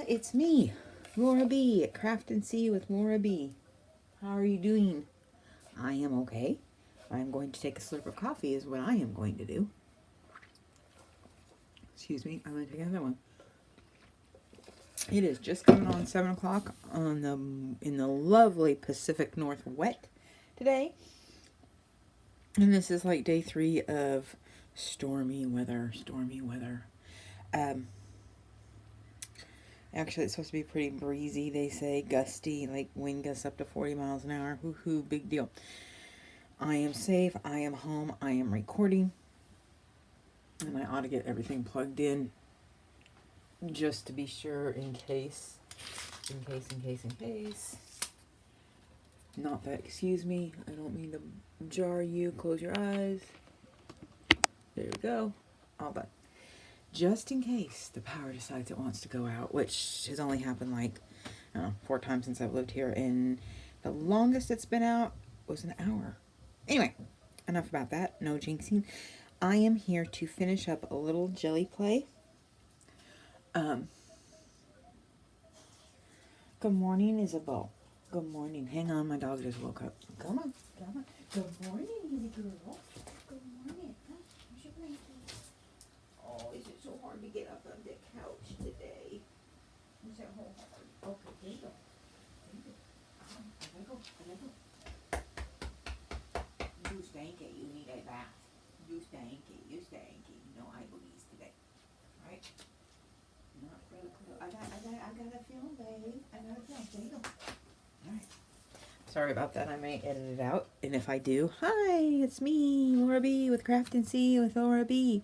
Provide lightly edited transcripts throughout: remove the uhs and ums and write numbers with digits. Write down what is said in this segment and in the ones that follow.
It's me, Laura B. at Craft and See with Laura B. How are you doing? I am okay. I'm going to take a slurp of coffee is what I am going to do. Excuse me, I'm going to take another one. It is just coming on 7 o'clock in the lovely Pacific Northwest today. And this is like day 3 of stormy weather. Actually, it's supposed to be pretty breezy, they say. Gusty, like wind gusts up to 40 miles an hour. Woohoo, big deal. I am safe. I am home. I am recording. And I ought to get everything plugged in just to be sure in case. Not that, excuse me. I don't mean to jar you. Close your eyes. There we go. All done. Just in case the power decides it wants to go out, which has only happened like, I don't know, 4 times since I've lived here, and the longest it's been out was an hour. Anyway, enough about that. No jinxing. I am here to finish up a little jelly play. Good morning, Isabel. Good morning. Hang on, my dog just woke up. Come on. Good morning, easy girl. Good morning. Where's your blanket? Oh, is it so hard to get up on the couch today? Is it so hard? Okay, there you go. I gotta go. You stanky. You need a bath. You stanky. No eye boogies today. Right? Not really cool. I got a film, babe. There you go. Alright. Sorry about that. I may edit it out. And if I do, hi, it's me, Laura B. with Craft and See with Laura B.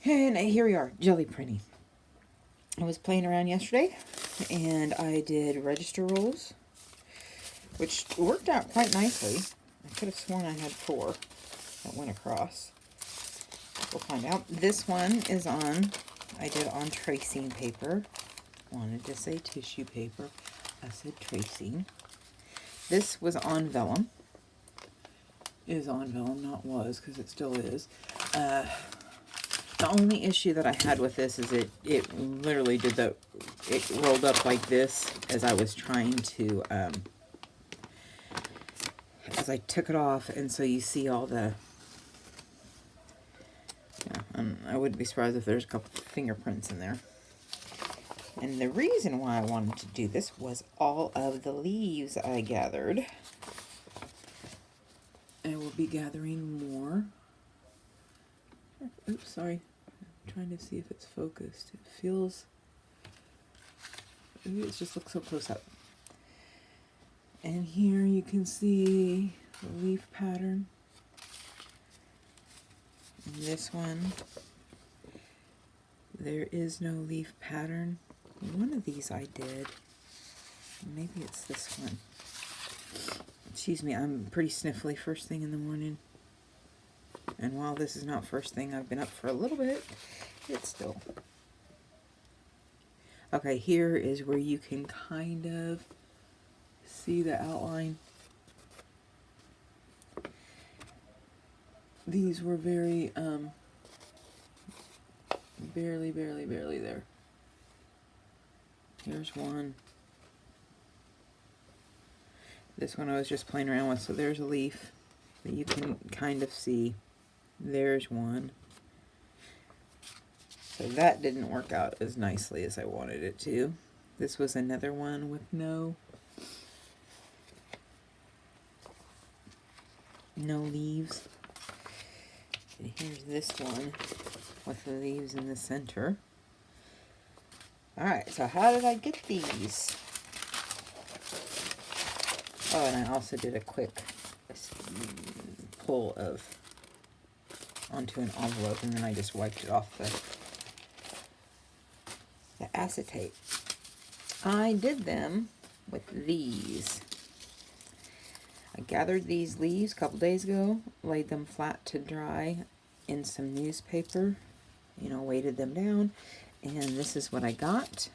And here we are, jelly printing. I was playing around yesterday, and I did register rolls, which worked out quite nicely. I could have sworn I had 4 that went across. We'll find out. This one is I did on tracing paper. Wanted to say tissue paper. I said tracing. This was on vellum. Is on vellum, not was, because it still is. The only issue that I had with this is it literally it rolled up like this as I was trying to, as I took it off, and so you see all the, I wouldn't be surprised if there's a couple fingerprints in there. And the reason why I wanted to do this was all of the leaves I gathered. I will be gathering more. Oops, sorry. I'm trying to see if it's focused. It feels... Maybe it just looks so close up. And here you can see the leaf pattern. And this one, there is no leaf pattern. One of these I did. Maybe it's this one. Excuse me, I'm pretty sniffly first thing in the morning. And while this is not first thing, I've been up for a little bit. It's still... Okay, here is where you can kind of see the outline. These were very, barely there. Here's one. This one I was just playing around with, so there's a leaf that you can kind of see. There's one. So that didn't work out as nicely as I wanted it to. This was another one with no leaves. And here's this one with the leaves in the center. Alright, so how did I get these? Oh, and I also did a quick pull onto an envelope, and then I just wiped it off the acetate. I did them with these. I gathered these leaves a couple days ago, laid them flat to dry in some newspaper, weighted them down, and this is what I got.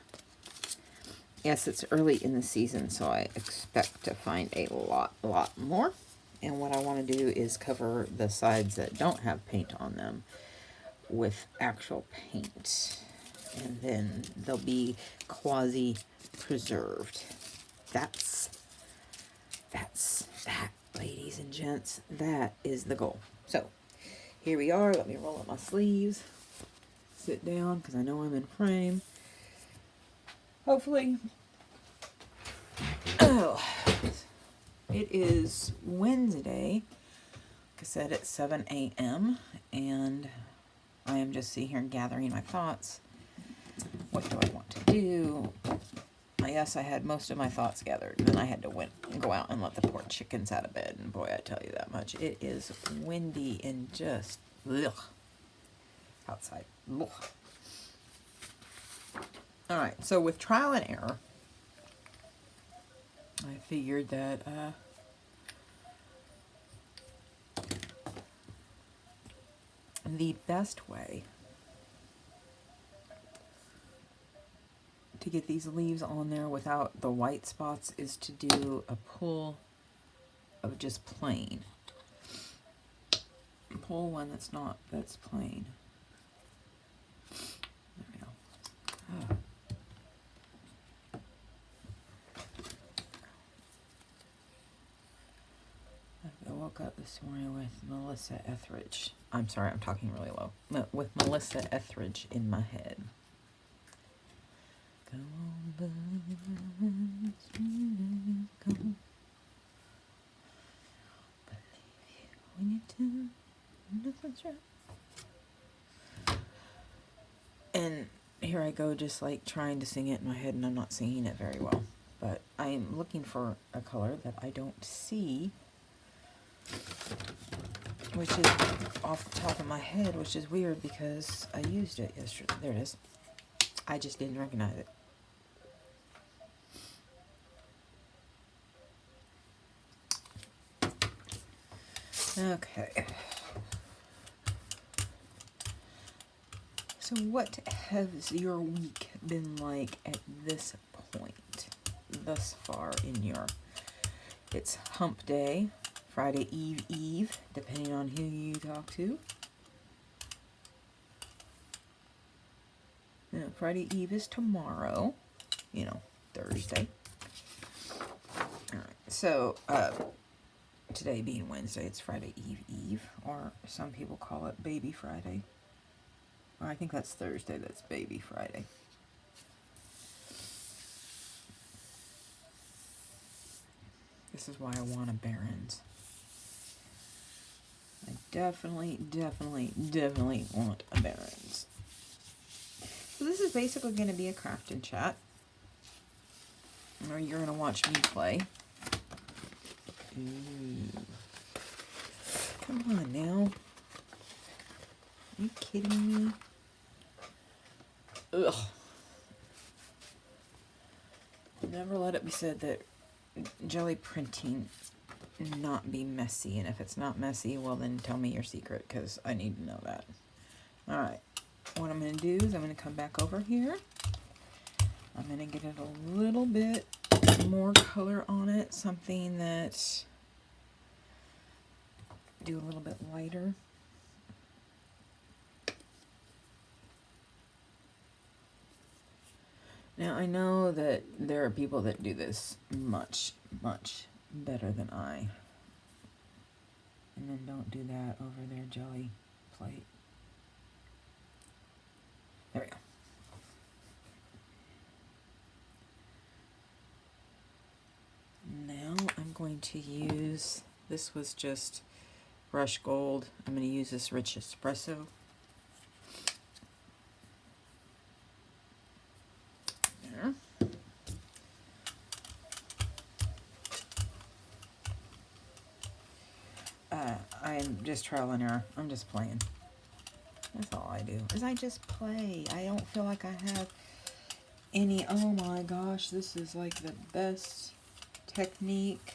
Yes, it's early in the season, so I expect to find a lot more. And what I want to do is cover the sides that don't have paint on them with actual paint. and then they'll be quasi-preserved. That's that, ladies and gents. That is the goal. So, here we are. Let me roll up my sleeves. Sit down, because I know I'm in frame. Hopefully. Oh, it is Wednesday. Like I said, it's 7 a.m. and I am just sitting here gathering my thoughts. What do I want to do? Yes, I had most of my thoughts gathered. Then I had to go out and let the poor chickens out of bed. And boy, I tell you that much. It is windy and just ugh, outside. Ugh. All right, so with trial and error, I figured that the best way to get these leaves on there without the white spots is to do a pull of just plain. Pull one that's plain. There we go. Oh. I woke up this morning with Melissa Etheridge. I'm sorry, I'm talking really low. With Melissa Etheridge in my head. Go on, believe you when you do nothing's right. And here I go, just like trying to sing it in my head, and I'm not singing it very well. But I'm looking for a color that I don't see, which is off the top of my head, which is weird because I used it yesterday. There it is. I just didn't recognize it. Okay. So what has your week been like at this point, thus far in your... It's hump day, Friday Eve, depending on who you talk to. Now, Friday Eve is tomorrow, Thursday. Alright, so, today being Wednesday, it's Friday Eve, or some people call it Baby Friday. Or I think that's Thursday, that's Baby Friday. This is why I want a Barron's. I definitely want a Barron's. So this is basically going to be a craft and chat. Or you're going to watch me play. Ooh. Come on now. Are you kidding me? Ugh. Never let it be said that jelly printing not be messy. And if it's not messy, well then tell me your secret, because I need to know that. Alright. What I'm going to do is I'm going to come back over here. I'm going to get it a little bit more color on it. Something that... do a little bit lighter. Now, I know that there are people that do this much better than I. And then don't do that over their jelly plate. There we go. Now I'm going to use, this was just brush gold. I'm going to use this rich espresso. There. I'm just trial and error. I'm just playing. That's all I do, is I just play. I don't feel like I have any, oh my gosh, this is like the best technique.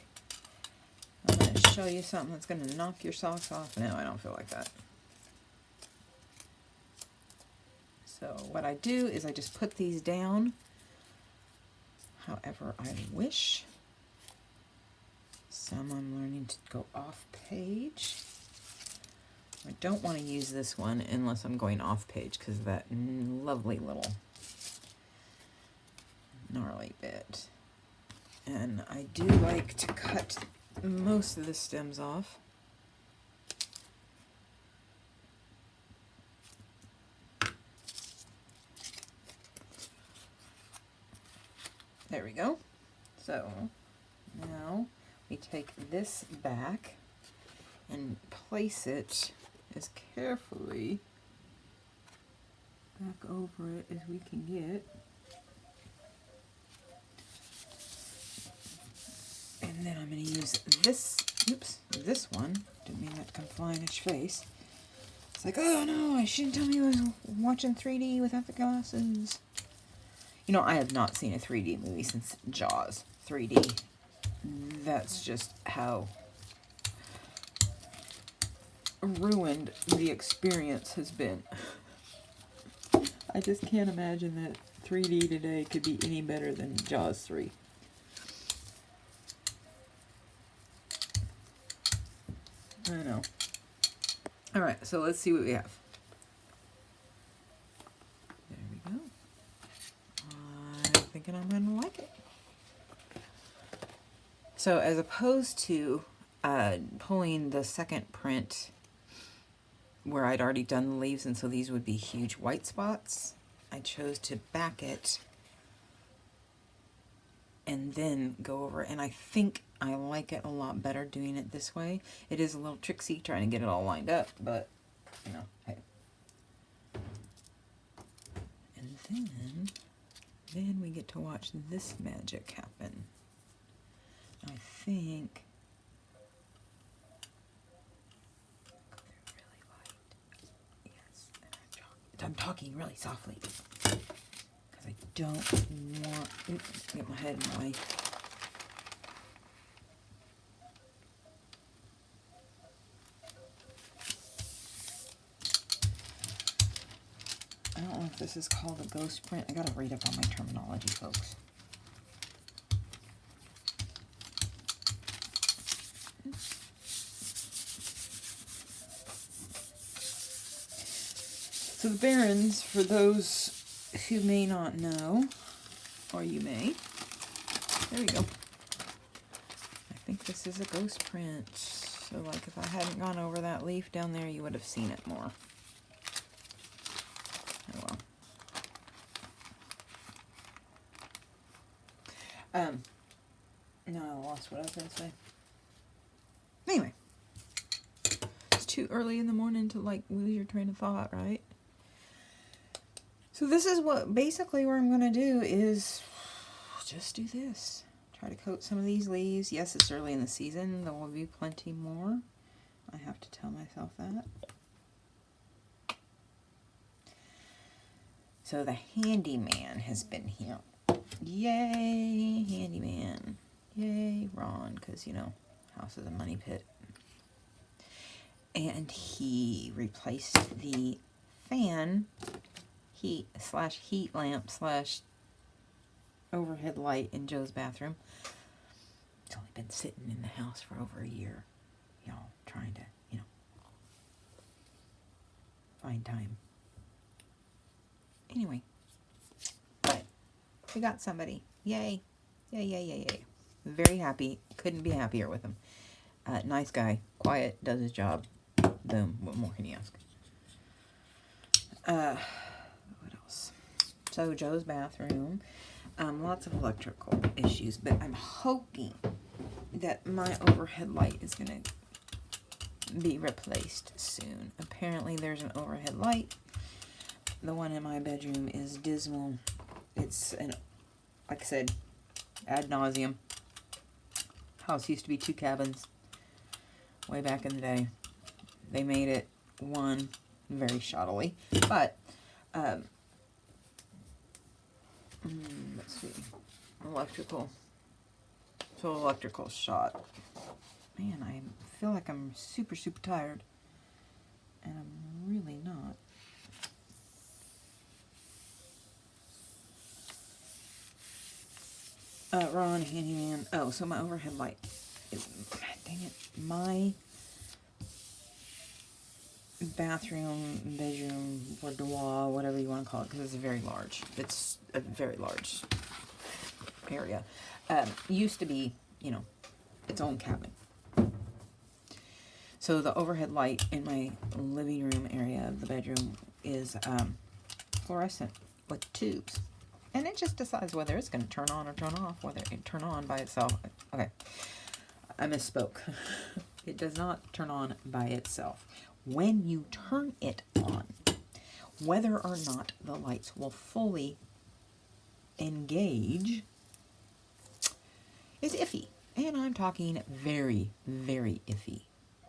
I'm going to show you something that's going to knock your socks off. No, I don't feel like that. So what I do is I just put these down however I wish. Some I'm learning to go off page. I don't want to use this one unless I'm going off page because of that lovely little gnarly bit. And I do like to cut most of the stems off. There we go. So now we take this back and place it as carefully back over it as we can get. And then I'm going to use this, this one. Didn't mean that to come flying at your face. It's like, oh no, I shouldn't tell me I was watching 3D without the glasses. You know, I have not seen a 3D movie since Jaws 3D. That's just how ruined the experience has been. I just can't imagine that 3D today could be any better than Jaws 3. I know. Alright, so let's see what we have. There we go. I'm thinking I'm going to like it. So as opposed to pulling the second print where I'd already done the leaves, and so these would be huge white spots, I chose to back it and then go over it. And I think I like it a lot better doing it this way. It is a little tricksy trying to get it all lined up, but, you know, hey. And then we get to watch this magic happen. I think really light. Yes, I'm talking really softly because I don't want to get my head in the way. I don't know if this is called a ghost print. I gotta read up on my terminology, folks. So the Barrens, for those who may not know, or you may, there we go. I think this is a ghost print. So like if I hadn't gone over that leaf down there, you would have seen it more. Oh well. No, I lost what I was going to say. Anyway. It's too early in the morning to like lose your train of thought, right? So this is what basically what I'm going to do is just do this. Try to coat some of these leaves. Yes, it's early in the season. There will be plenty more. I have to tell myself that. So the handyman has been here. Yay, handyman. Yay, Ron, because, you know, house is a money pit. And he replaced the fan, heat lamp / overhead light in Joe's bathroom. It's only been sitting in the house for over a year. Y'all trying to, you know, find time. Anyway, but we got somebody. Yay. Yay, yay, yay, yay. Very happy. Couldn't be happier with him. Nice guy. Quiet. Does his job. Boom. What more can you ask? What else? So Joe's bathroom. Lots of electrical issues, but I'm hoping that my overhead light is going to be replaced soon. Apparently there's an overhead light. The one in my bedroom is dismal. It's like I said, ad nauseum. House used to be 2 cabins way back in the day. They made it 1 very shoddily, but let's see, electrical. So electrical shot. Man, I feel like I'm super tired, and I'm really not. Ron, handyman. Oh, so my overhead light is, dang it, my bathroom, bedroom, boudoir, whatever you want to call it, because it's very large. It's a very large area. Used to be, you know, its own cabin. So the overhead light in my living room area of the bedroom is fluorescent with tubes. And it just decides whether it's going to turn on or turn off, whether it turn on by itself. Okay, I misspoke. It does not turn on by itself. When you turn it on, whether or not the lights will fully engage is iffy. And I'm talking very, very iffy.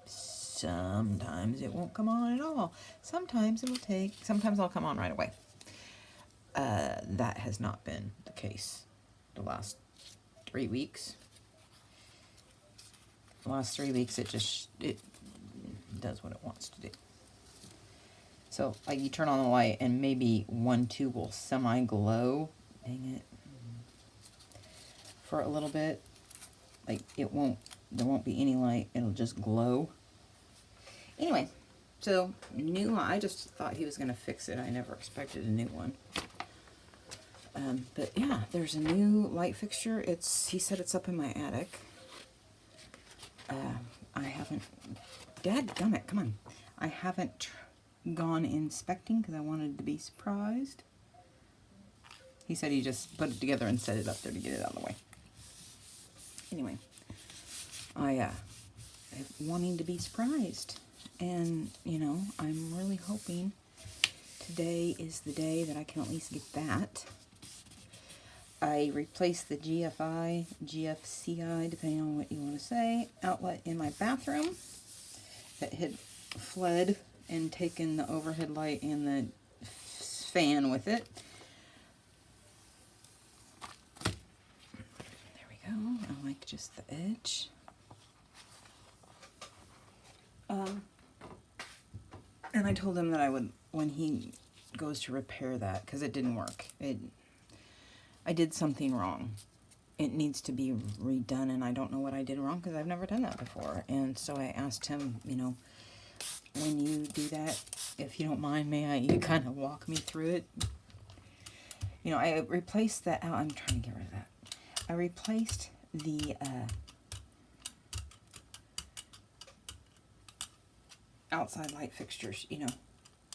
Sometimes it won't come on at all. Sometimes I'll come on right away. That has not been the case the last 3 weeks. The last 3 weeks, it does what it wants to do. So, like, you turn on the light and maybe 1 tube will semi-glow. Dang it. For a little bit. Like, there won't be any light. It'll just glow. Anyway, so, I just thought he was going to fix it. I never expected a new one. But yeah, there's a new light fixture. He said it's up in my attic. I haven't, dadgummit, come on. I haven't gone inspecting because I wanted to be surprised. He said he just put it together and set it up there to get it out of the way. Anyway, I'm wanting to be surprised. And, you know, I'm really hoping today is the day that I can at least get that. I replaced the GFCI, depending on what you want to say, outlet in my bathroom that had fled and taken the overhead light and the fan with it. There we go. I like just the edge. And I told him that I would, when he goes to repair that, because it didn't work. I did something wrong. It needs to be redone, and I don't know what I did wrong because I've never done that before. And so I asked him, you know, when you do that, if you don't mind, may you kind of walk me through it? You know, I replaced that. Oh, I'm trying to get rid of that. I replaced the outside light fixtures, you know,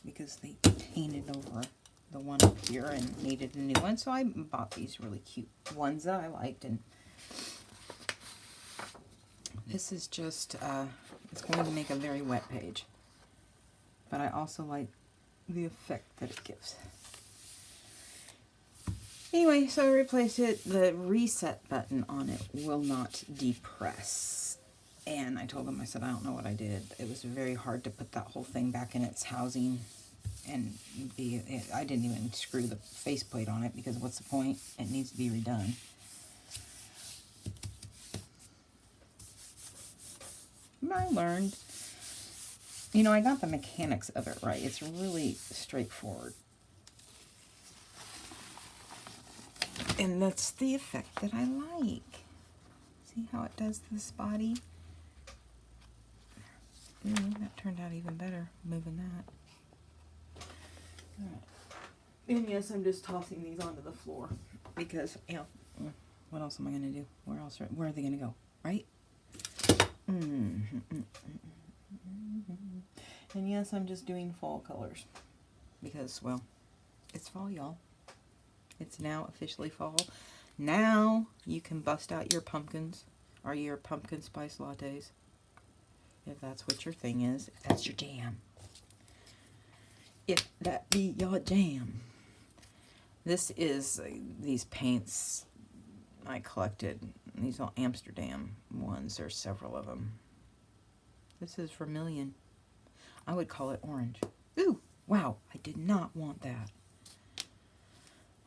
because they painted over the one up here and needed a new one. So I bought these really cute ones that I liked. And this is just, it's going to make a very wet page. But I also like the effect that it gives. Anyway, so I replaced it. The reset button on it will not depress. And I told him, I said, I don't know what I did. It was very hard to put that whole thing back in its housing. And I didn't even screw the faceplate on it because what's the point? It needs to be redone. But I learned, you know, I got the mechanics of it right. It's really straightforward. And that's the effect that I like. See how it does this body? Ooh, that turned out even better, moving that. Alright. And yes, I'm just tossing these onto the floor because, you know, what else am I going to do? Where are they going to go? Right? And yes, I'm just doing fall colors because, well, it's fall, y'all. It's now officially fall. Now you can bust out your pumpkins or your pumpkin spice lattes. If that's what your thing is, if that's your jam. If that be your jam. This is these paints I collected. These are Amsterdam ones. There's several of them. This is vermilion. I would call it orange. Ooh, wow, I did not want that.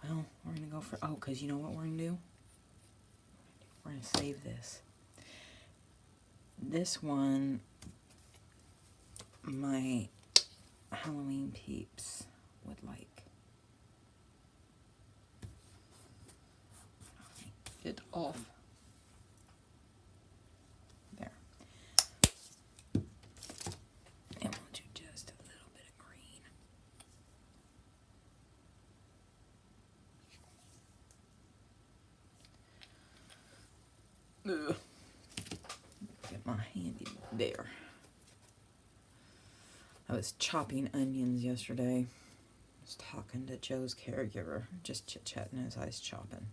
Well, we're going to go for, oh, because you know what we're going to do? We're going to save this. This one, my Halloween peeps would like. It off. There. And we'll do just a little bit of green. Ugh. Get my handy there. I was chopping onions yesterday. I was talking to Joe's caregiver, just chit-chatting as I was chopping.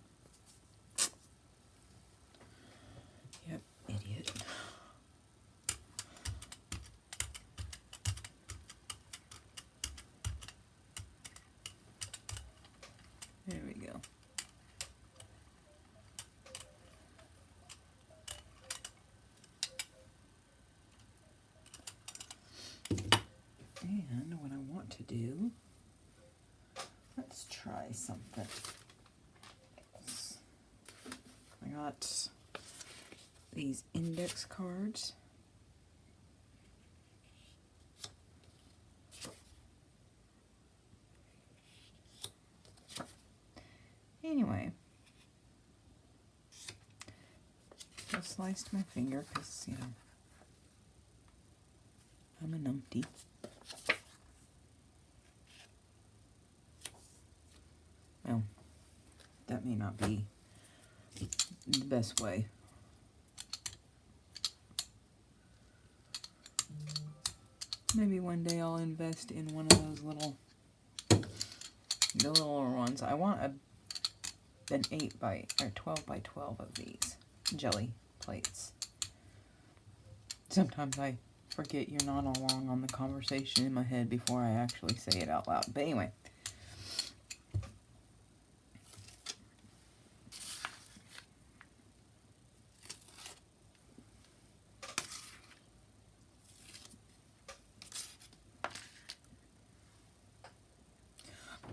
Yep, idiot. There we go. And what I want to do, let's try something else. I got these index cards. Anyway, I sliced my finger because, you know, I'm a numpty. Well, that may not be the best way. Maybe one day I'll invest in one of those little, the littler ones. I want an 8 by or 12 by 12 of these jelly plates. Sometimes I forget you're not along on the conversation in my head before I actually say it out loud. But anyway.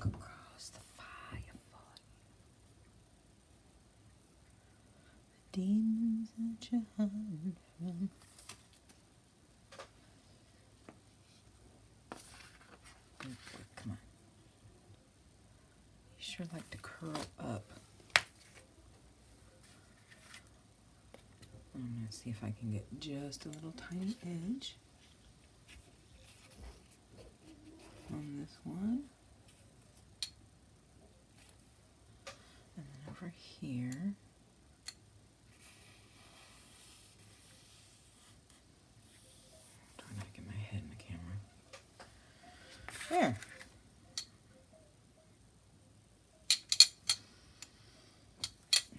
Across the firefly. The demons that you hide from. Come on. You sure like to curl up. I'm going to see if I can get just a little tiny edge on this one. And then over here. Trying not to get my head in the camera. There.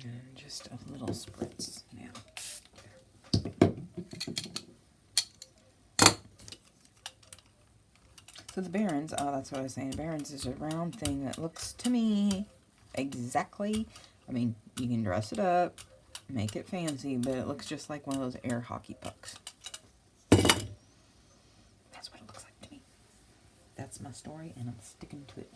And just a little spritz now. So the Barons, oh, that's what I was saying. The Barons is a round thing that looks to me exactly, I mean, you can dress it up, make it fancy, but it looks just like one of those air hockey pucks. That's what it looks like to me. That's my story, and I'm sticking to it.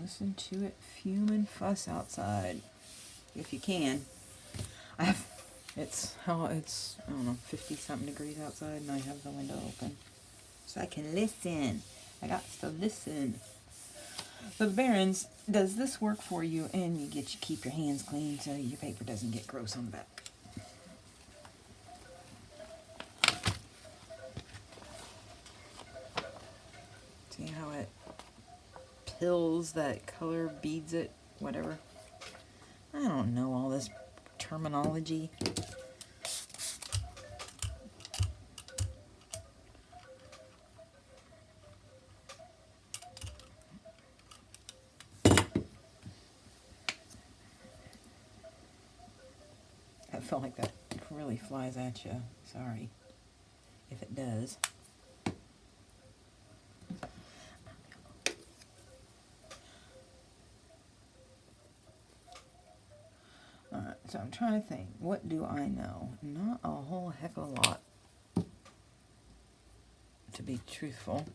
Listen to it fume and fuss outside, if you can. It's I don't know, 50-something degrees outside, and I have the window open, so I can listen. I got to listen. So the Barons does this work for you, and you keep your hands clean so your paper doesn't get gross on the back. See how it pills that color, beads it, whatever. I don't know all this terminology. I feel like that really flies at you. Sorry if it does. Alright, so I'm trying to think. What do I know? Not a whole heck of a lot, to be truthful.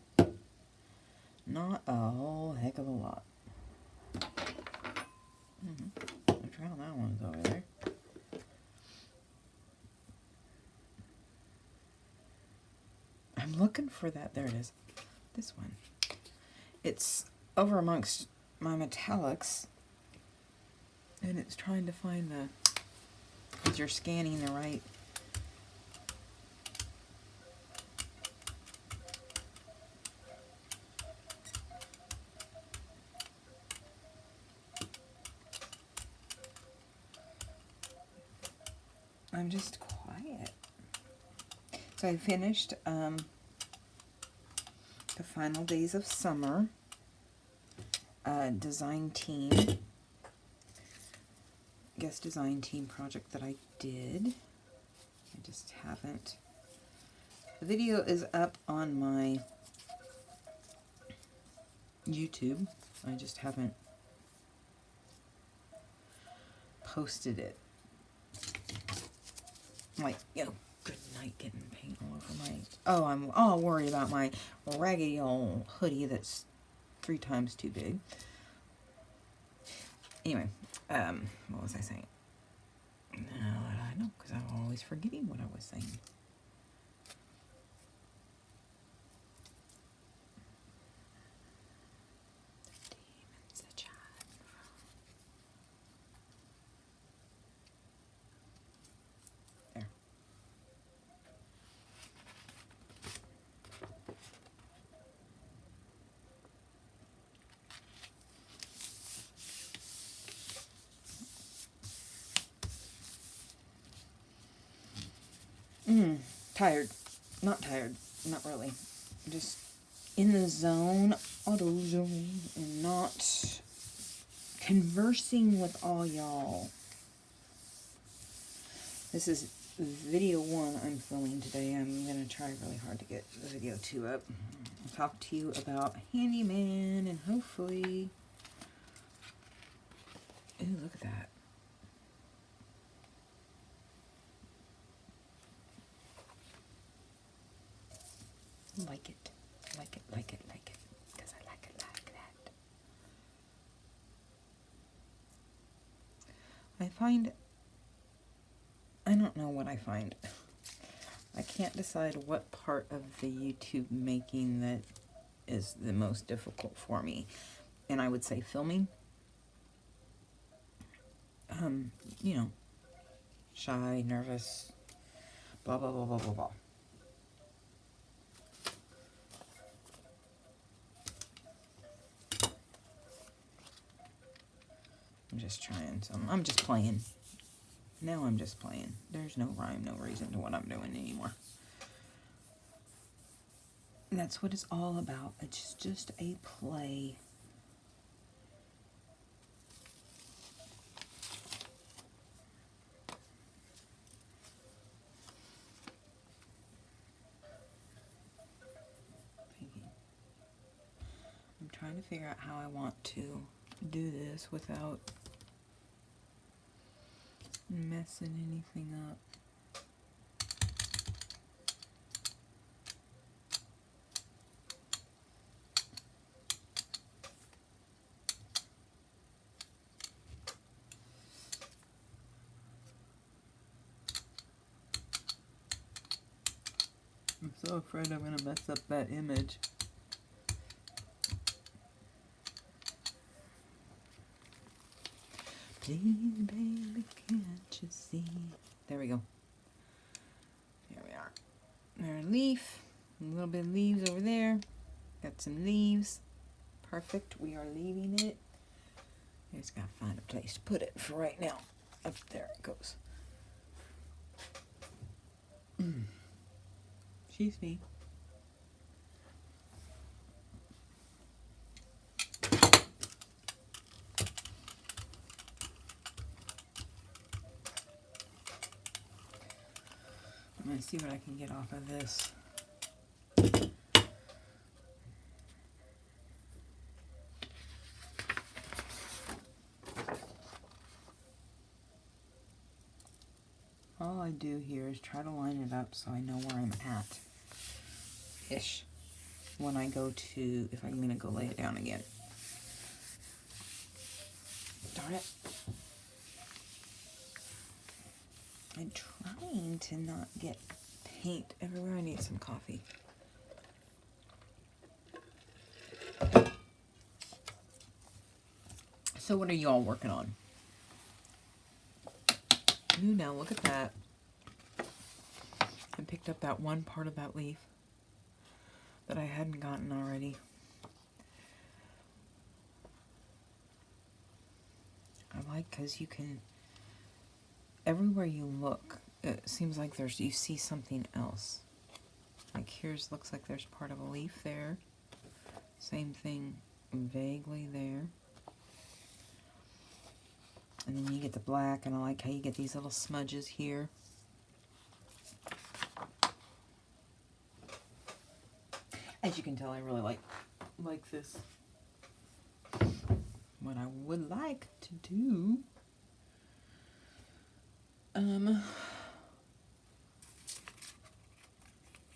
Not a whole heck of a lot. Look how that one's over there. I'm looking for that. There it is. This one. It's over amongst my metallics. And it's trying to find the... because you're scanning the right... I'm just quiet. So I finished The Final Days of Summer design team, guest design team project that I did. I just haven't. The video is up on my YouTube. I just haven't posted it. Like, good night, getting paint all over my... Oh, I'm all worried about my raggedy old hoodie that's 3 times too big. Anyway, what was I saying? Now that I know, because I'm always forgetting what I was saying. Demons that you're hiding from. There. Tired. Not tired. Not really. Just in the zone, auto zone, and not conversing with all y'all. This is video 1 I'm filming today. I'm going to try really hard to get the video 2 up. I'll talk to you about Handyman and hopefully... Ooh, look at that. Like it, like it, like it, like it, because I like it like that. I don't know what I find. I can't decide what part of the YouTube making that is the most difficult for me. And I would say filming. Shy, nervous, blah, blah, blah, blah, blah, blah. I'm just trying some. I'm just playing. Now I'm just playing. There's no rhyme, no reason to what I'm doing anymore. And that's what it's all about. It's just a play. I'm trying to figure out how I want to do this without messing anything up. I'm so afraid I'm going to mess up that image. Please, baby, can't you see? There we go. There we are. There's a leaf. A little bit of leaves over there. Got some leaves. Perfect. We are leaving it. Just gotta find a place to put it for right now. Up there it goes. Excuse me. I'm gonna see what I can get off of this. All I do here is try to line it up so I know where I'm at. Ish. When I go to, if I'm gonna go lay it down again. Darn it. I'm trying to not get paint everywhere. I need some coffee. So what are y'all working on? Ooh, now look at that. I picked up that one part of that leaf that I hadn't gotten already. I like because you can, everywhere you look, it seems like you see something else. Like looks like there's part of a leaf there. Same thing vaguely there. And then you get the black, and I like how you get these little smudges here. As you can tell, I really like this. What I would like to do, you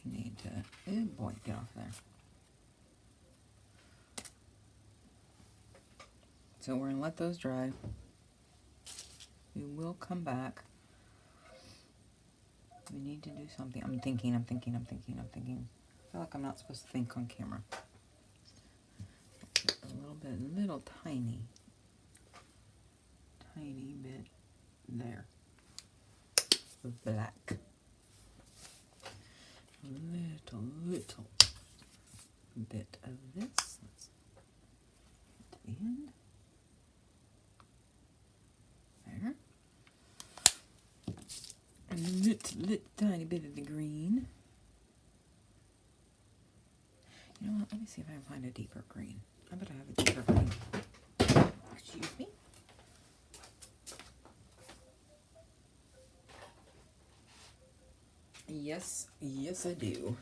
need to, oh boy, get off there. So we're gonna let those dry. We will come back. We need to do something. I'm thinking. I feel like I'm not supposed to think on camera. A little tiny bit there of black. Little bit of this. Let's get to the end. There. A little tiny bit of the green. You know what? Let me see if I can find a deeper green. I bet I have a deeper green. Excuse me. Yes, I do.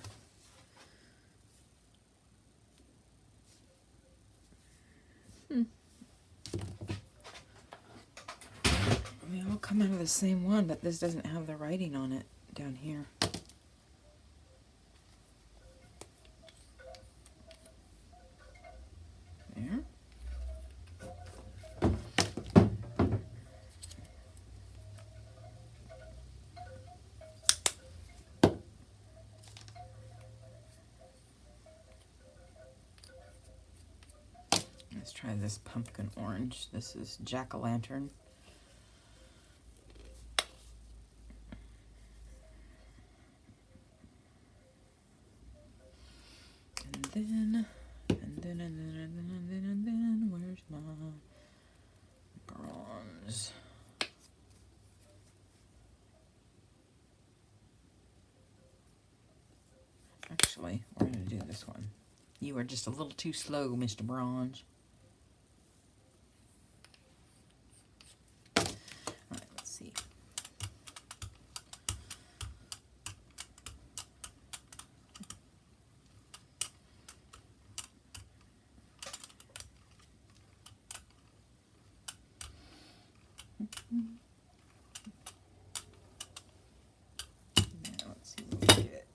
They all come out of the same one, but this doesn't have the writing on it down here. There. Let's try this pumpkin orange. This is jack-o'-lantern. And then, where's my bronze? Actually, we're going to do this one. You are just a little too slow, Mr. Bronze. Alright, let's see. Now, let's see what we get.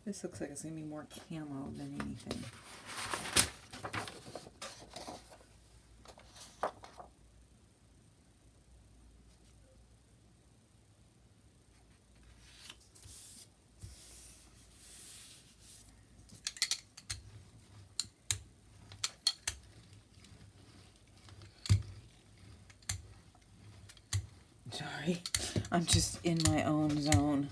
This looks like it's going to be more camo than anything. Sorry, I'm just in my own zone.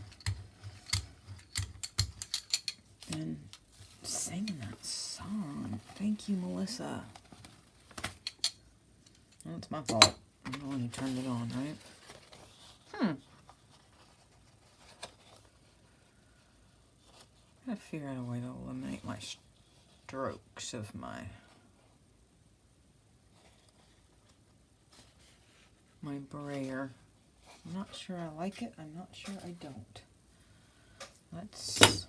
And singing that song. Thank you, Melissa. Well, it's my fault. I'm the one who turned it on, right? I gotta figure out a way to eliminate my strokes of my brayer. I'm not sure I like it. I'm not sure I don't. Let's put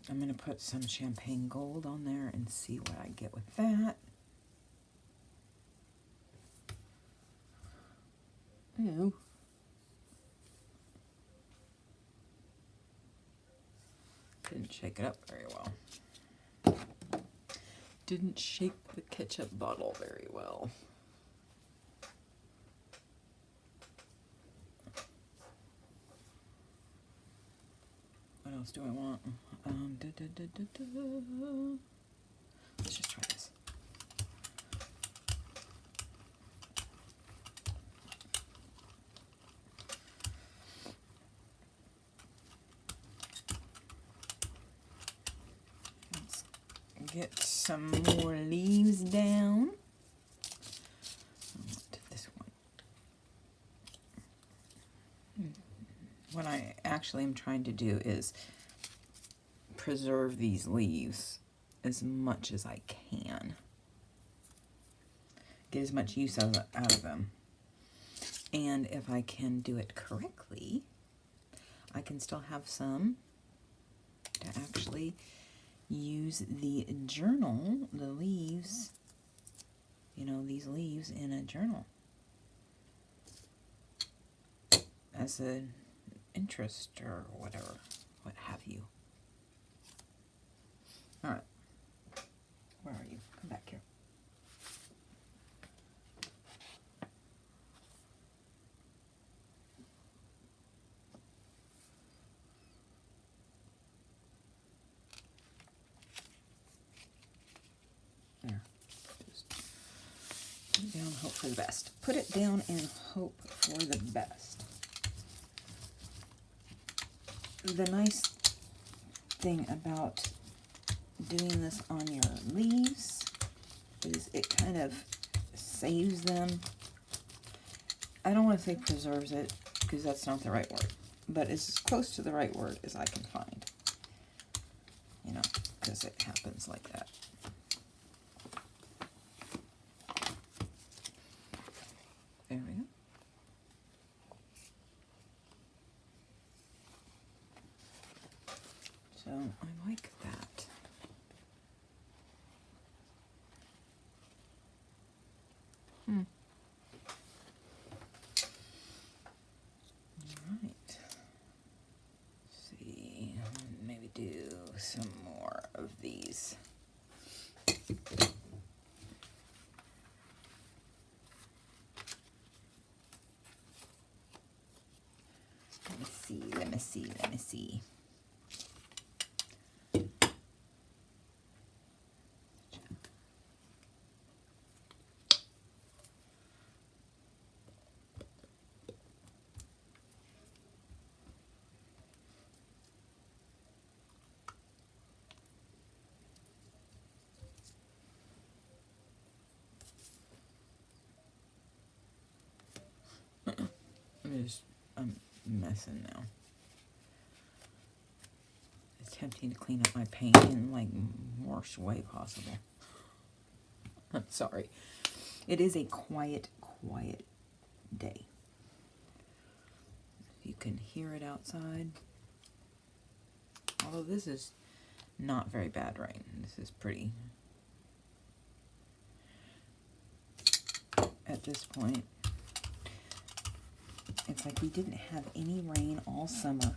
I'm going to put some champagne gold on there and see what I get with that. Ew. Didn't shake it up very well. Didn't shake the ketchup bottle very well. What else do I want? Let's just try this. get some more leaves down. This one. What I actually am trying to do is preserve these leaves as much as I can. Get as much use out of them. And if I can do it correctly, I can still have some to actually use the journal, the leaves, you know, these leaves in a journal as an interest or whatever, what have you. All right, where are you? Come back here. There. Just put it down, hope for the best. Put it down and hope for the best. The nice thing about doing this on your leaves is it kind of saves them. I don't want to say preserves it because that's not the right word, but it's as close to the right word as I can find, you know, because it happens like that. There we go. So I like that. Alright. See, maybe do some more of these. Let me see. I'm messing now. It's tempting to clean up my paint in like worst way possible. I'm sorry. It is a quiet day. You can hear it outside. Although this is not very bad rain. This is pretty. At this point, it's like we didn't have any rain all summer.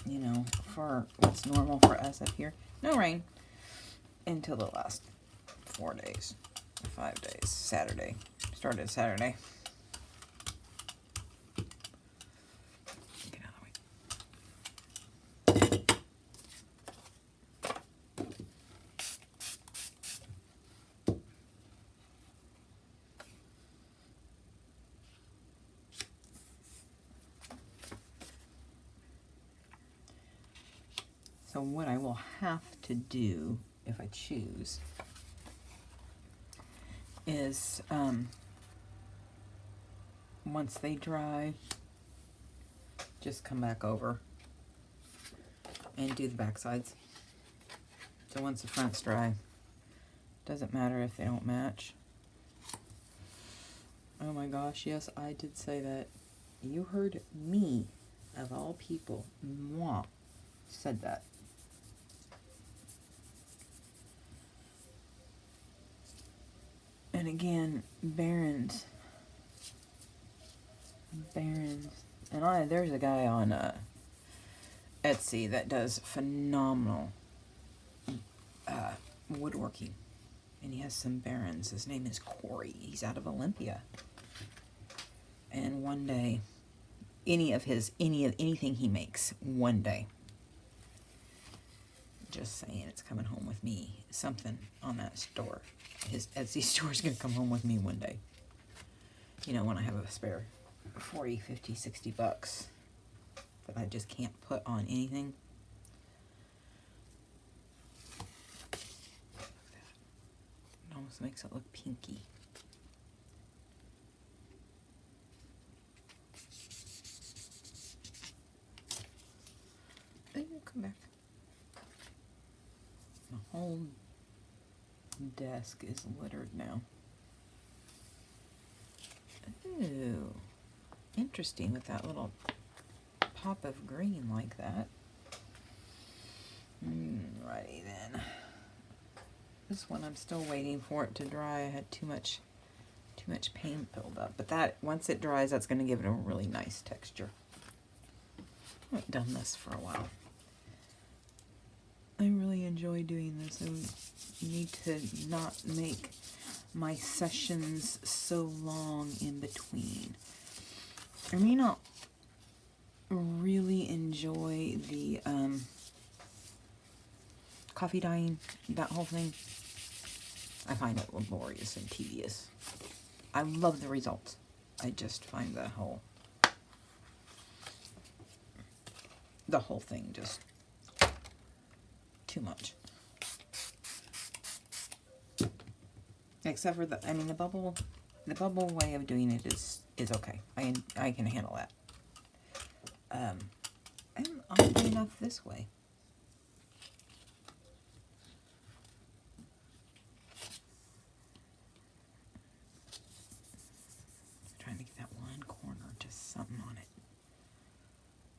You know, for what's normal for us up here. No rain until the last 4 days, 5 days. Saturday. Started Saturday. Get out of the way. So what I will have to do, if I choose, is once they dry, just come back over and do the back sides. So once the front's dry, doesn't matter if they don't match. Oh my gosh, yes, I did say that. You heard me, of all people, moi, said that. And again, Barron's. And there's a guy on Etsy that does phenomenal woodworking. And he has some Barron's. His name is Corey. He's out of Olympia. And one day, anything he makes, one day, just saying, it's coming home with me. Something on that store. His Etsy store is going to come home with me one day. You know, when I have a spare 40, 50, 60 bucks that I just can't put on anything. almost makes it look pinky. Come back. The whole desk is littered now. Ooh, interesting with that little pop of green like that. Righty then. This one I'm still waiting for it to dry. I had too much paint build up, but that once it dries, that's going to give it a really nice texture. I haven't done this for a while. I really enjoy doing this. I need to not make my sessions so long in between. I may not really enjoy the coffee dyeing, that whole thing. I find it laborious and tedious. I love the results. I just find the whole thing just too much. Except for the bubble way of doing it is okay. I can handle that. And oddly enough, this way. Trying to get that one corner, just something on it.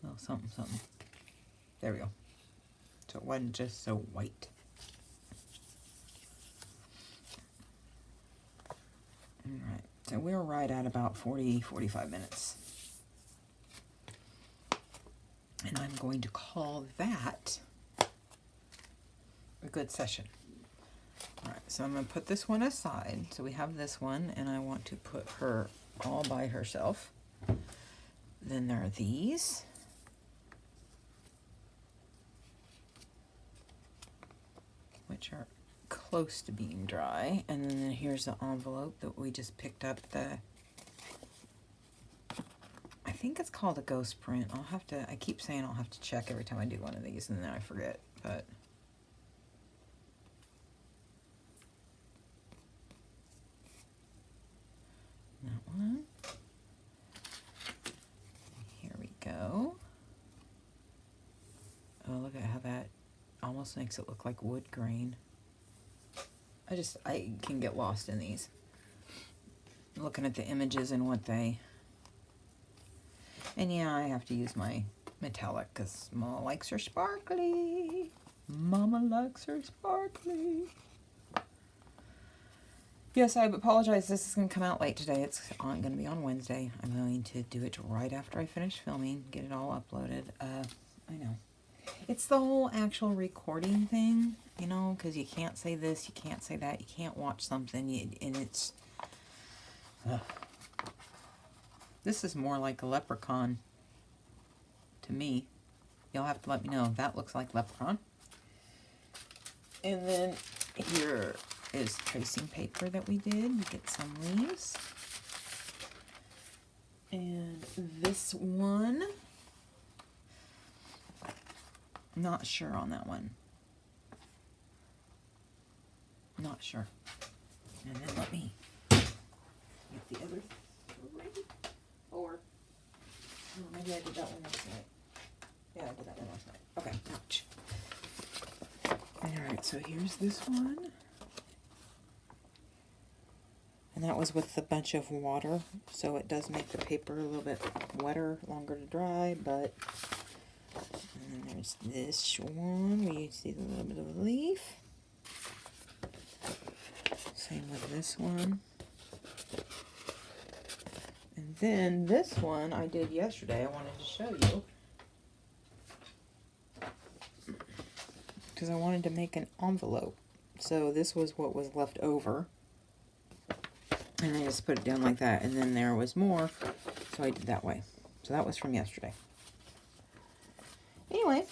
A little something. There we go. So it wasn't just so white. Alright, so we're right at about 45 minutes. And I'm going to call that a good session. Alright, so I'm going to put this one aside. So we have this one, and I want to put her all by herself. Then there are these. Which are close to being dry. And then here's the envelope that we just picked up. I think it's called a ghost print. I keep saying I'll have to check every time I do one of these, and then I forget, but that one. Here we go. Oh, look at how that almost makes it look like wood grain. I can get lost in these. Looking at the images and what they... And yeah, I have to use my metallic because Mama likes her sparkly. Mama likes her sparkly. Yes, I apologize. This is going to come out late today. It's going to be on Wednesday. I'm going to do it right after I finish filming, get it all uploaded. I know. It's the whole actual recording thing, you know, because you can't say this, you can't say that, you can't watch something, and it's... This is more like a leprechaun to me. You'll have to let me know if that looks like leprechaun. And then here is tracing paper that we did. You get some leaves. And this one... Not sure on that one. Not sure. And then let me get the other 3. Or maybe I did that one last night. Yeah, I did that one last night. Okay, ouch. Alright, so here's this one. And that was with a bunch of water, so it does make the paper a little bit wetter, longer to dry, but... And then there's this one where you see a little bit of a leaf. Same with this one. And then this one I did yesterday. I wanted to show you. Because I wanted to make an envelope. So this was what was left over. And I just put it down like that. And then there was more. So I did that way. So that was from yesterday. Anyway,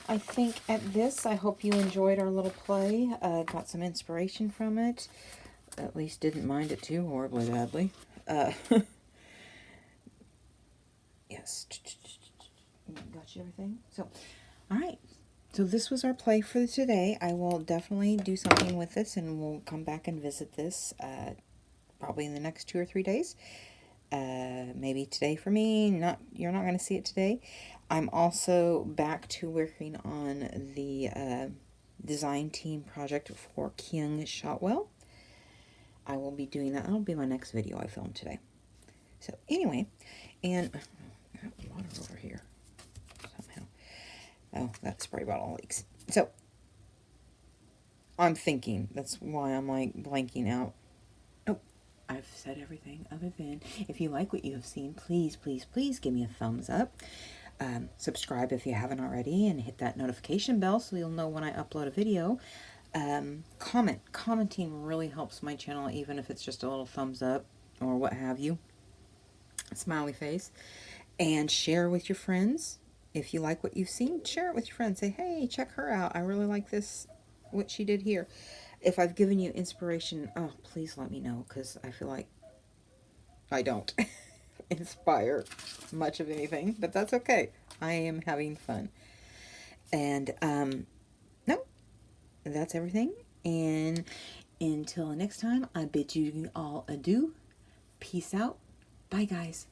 I think at this, I hope you enjoyed our little play. Got some inspiration from it. At least didn't mind it too horribly badly. Yes. Got you everything? So, alright. So this was our play for today. I will definitely do something with this, and we'll come back and visit this probably in the next 2 or 3 days. Maybe today for me. You're not going to see it today. I'm also back to working on the design team project for Kyung Shotwell. I will be doing that. That'll be my next video I filmed today. So anyway, and I got water over here somehow. Oh, that spray bottle leaks. So I'm thinking, that's why I'm like blanking out. Oh, I've said everything other than, if you like what you have seen, please, please, please give me a thumbs up. Subscribe if you haven't already, and hit that notification bell so you'll know when I upload a video. Commenting really helps my channel, even if it's just a little thumbs up or what have you. Smiley face. And share with your friends. If you like what you've seen, share it with your friends. Say, hey, check her out. I really like this, what she did here. If I've given you inspiration, oh, please let me know, because I feel like I don't inspire much of anything, but that's okay. I am having fun. And, no, that's everything. And until next time, I bid you all adieu. Peace out. Bye, guys.